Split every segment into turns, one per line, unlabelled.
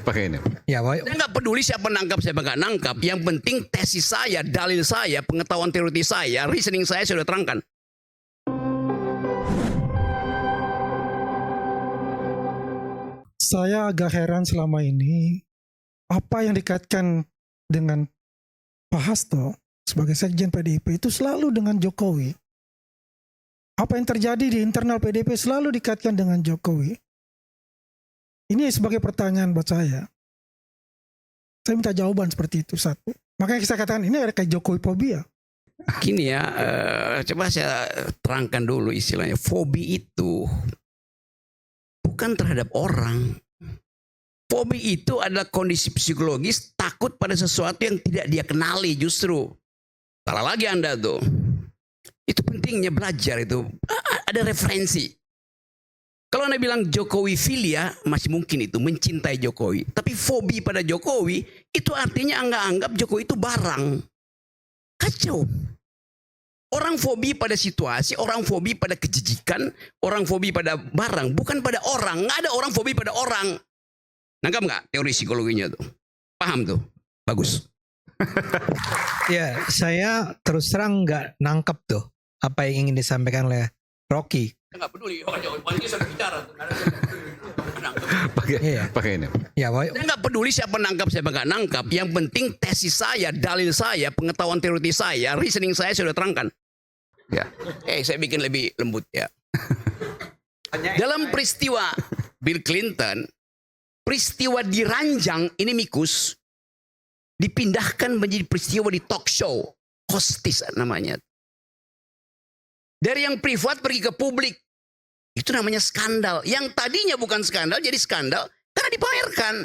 Pakai ini.
Ya,
Saya nggak peduli siapa nangkap, siapa nggak nangkap. Yang penting tesis saya, dalil saya, pengetahuan teoritis saya, reasoning saya sudah terangkan.
Saya agak heran selama ini apa yang dikaitkan dengan Pak Hasto sebagai sekjen PDIP itu selalu dengan Jokowi. Apa yang terjadi di internal PDIP selalu dikaitkan dengan Jokowi. Ini sebagai pertanyaan buat saya. Saya minta jawaban seperti itu satu. Makanya saya katakan ini ada kayak Jokowi fobia.
Gini ya, coba saya terangkan dulu istilahnya. Fobi itu bukan terhadap orang. Fobi itu adalah kondisi psikologis takut pada sesuatu yang tidak dia kenali justru. Salah lagi Anda tuh. Itu pentingnya belajar itu. Ada referensi. Kalau Anda bilang Jokowi filia, masih mungkin itu mencintai Jokowi. Tapi fobi pada Jokowi, itu artinya Anda anggap Jokowi itu barang. Kacau. Orang fobi pada situasi, orang fobi pada kejijikan, orang fobi pada barang, bukan pada orang. Nggak ada orang fobi pada orang. Nangkap nggak teori psikologinya tuh? Paham tuh? Bagus.
ya, saya terus terang nggak nangkep tuh apa yang ingin disampaikan oleh Rocky.
Nggak peduli, orang sudah bicara.
Pakai ini.
Ya,
Saya nggak peduli siapa nangkap, siapa nggak nangkap. Yang penting tesis saya, dalil saya, pengetahuan teoritis saya, reasoning saya sudah terangkan.
Ya.
Saya bikin lebih lembut ya. Dalam peristiwa Bill Clinton, peristiwa di ranjang ini mikus dipindahkan menjadi peristiwa di talk show, hostis namanya. Dari yang privat pergi ke publik. Itu namanya skandal. Yang tadinya bukan skandal jadi skandal karena dipamerkan.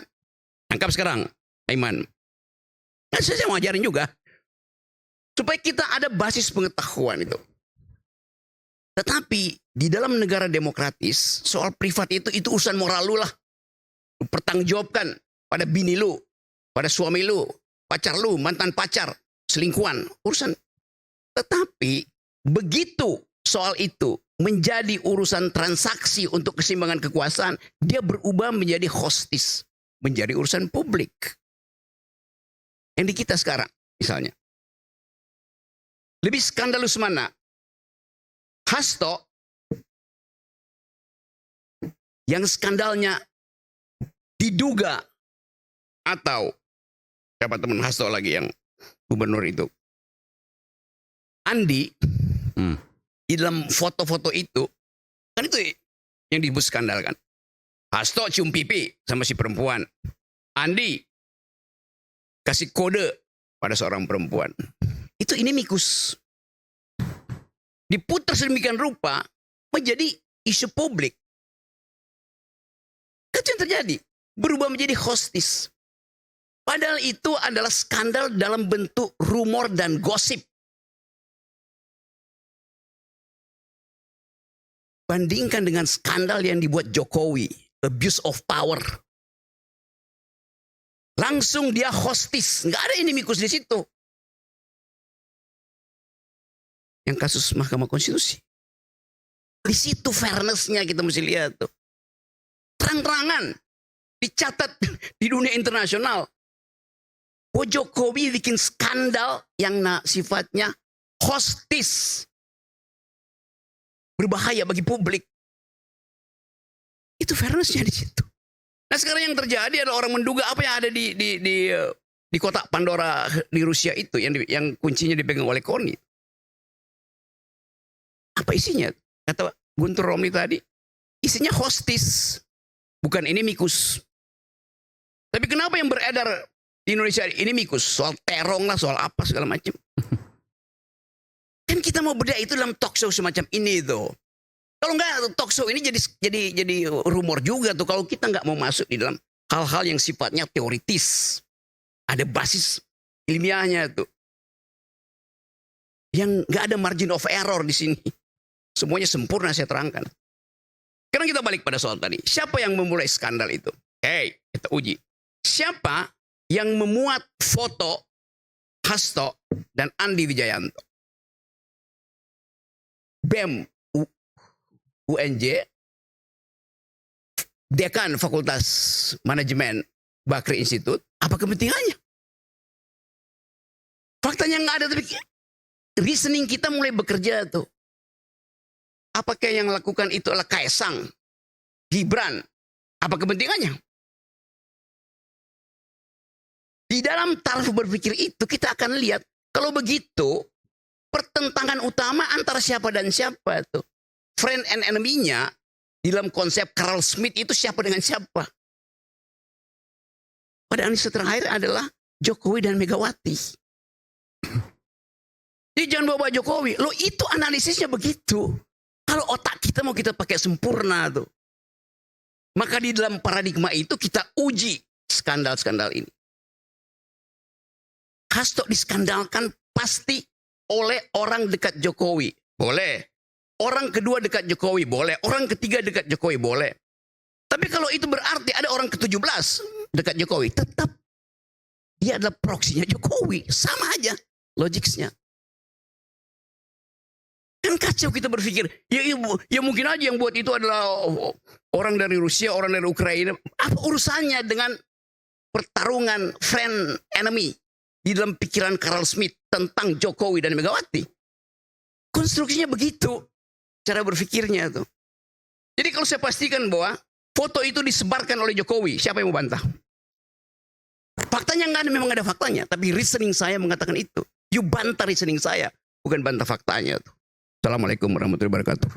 Tangkap sekarang, Aiman. Nah, saya mau ajarin juga. Supaya kita ada basis pengetahuan itu. Tetapi di dalam negara demokratis, soal privat itu urusan moral lu lah. Lu pertanggungjawabkan pada bini lu, pada suami lu, pacar lu, mantan pacar, selingkuhan, urusan. Tetapi begitu soal itu menjadi urusan transaksi untuk keseimbangan kekuasaan, dia berubah menjadi hostis, menjadi urusan publik. Yang di kita sekarang, misalnya. Lebih skandalus mana? Hasto, yang skandalnya diduga, atau siapa teman Hasto lagi yang gubernur itu, Andi, di dalam foto-foto itu, kan itu yang disebut skandal kan. Hasto cium pipi sama si perempuan. Andi kasih kode pada seorang perempuan. Itu ini mikus. Diputar sedemikian rupa menjadi isu publik. Itu yang terjadi. Berubah menjadi hostis. Padahal itu adalah skandal dalam bentuk rumor dan gosip. Bandingkan dengan skandal yang dibuat Jokowi, abuse of power. Langsung dia hostis, nggak ada ini mikus di situ. Yang kasus Mahkamah Konstitusi. Di situ fairness-nya kita mesti lihat tuh. Terang-terangan dicatat di dunia internasional. bahwa Jokowi bikin skandal yang sifatnya hostis. Berbahaya bagi publik. Itu fairness-nya di situ. Nah sekarang yang terjadi adalah orang menduga apa yang ada di kotak Pandora di Rusia itu yang kuncinya dipegang oleh Koni. Apa isinya? Kata Guntur Romli tadi, isinya hostis, bukan ini mikus. Tapi kenapa yang beredar di Indonesia ini mikus? Soal terong lah, soal apa segala macam. Kan kita mau bedah itu dalam talk show semacam ini tuh. Kalau enggak talk show ini jadi rumor juga tuh kalau kita nggak mau masuk di dalam hal-hal yang sifatnya teoritis. Ada basis ilmiahnya tuh. Yang nggak ada margin of error di sini. Semuanya sempurna saya terangkan. Sekarang kita balik pada soal tadi. Siapa yang memulai skandal itu? Kita uji. Siapa yang memuat foto Hasto dan Andi Wijayanto? BEM UNJ dekan Fakultas Manajemen Bakri Institute, apa kepentingannya? Faktanya nggak ada, tapi reasoning kita mulai bekerja tuh. Apakah yang lakukan itu adalah Kaisang, Gibran? Apa kepentingannya? Di dalam taraf berpikir itu kita akan lihat, kalau begitu pertentangan utama antara siapa dan siapa tuh. Friend and enemy-nya di dalam konsep Carl Smith itu siapa dengan siapa. Pada analisis terakhir adalah Jokowi dan Megawati. Jadi jangan bawa Jokowi. Loh itu analisisnya begitu. Kalau otak kita mau kita pakai sempurna tuh. Maka di dalam paradigma itu kita uji skandal-skandal ini. Hasto diskandalkan pasti oleh orang dekat Jokowi. Boleh. Orang kedua dekat Jokowi. Boleh. Orang ketiga dekat Jokowi. Boleh. Tapi kalau itu berarti ada orang ke-17 dekat Jokowi. Tetap dia adalah proksinya Jokowi. Sama aja logiknya. Kan kacau kita berpikir. Ya mungkin aja yang buat itu adalah orang dari Rusia, orang dari Ukraina. Apa urusannya dengan pertarungan friend enemy di dalam pikiran Carl Smith tentang Jokowi dan Megawati? Konstruksinya begitu. Cara berpikirnya tuh. Jadi kalau saya pastikan bahwa foto itu disebarkan oleh Jokowi, siapa yang mau bantah? Faktanya nggak ada, memang ada faktanya. Tapi reasoning saya mengatakan itu. You bantah reasoning saya, bukan bantah faktanya tuh. Assalamualaikum warahmatullahi wabarakatuh.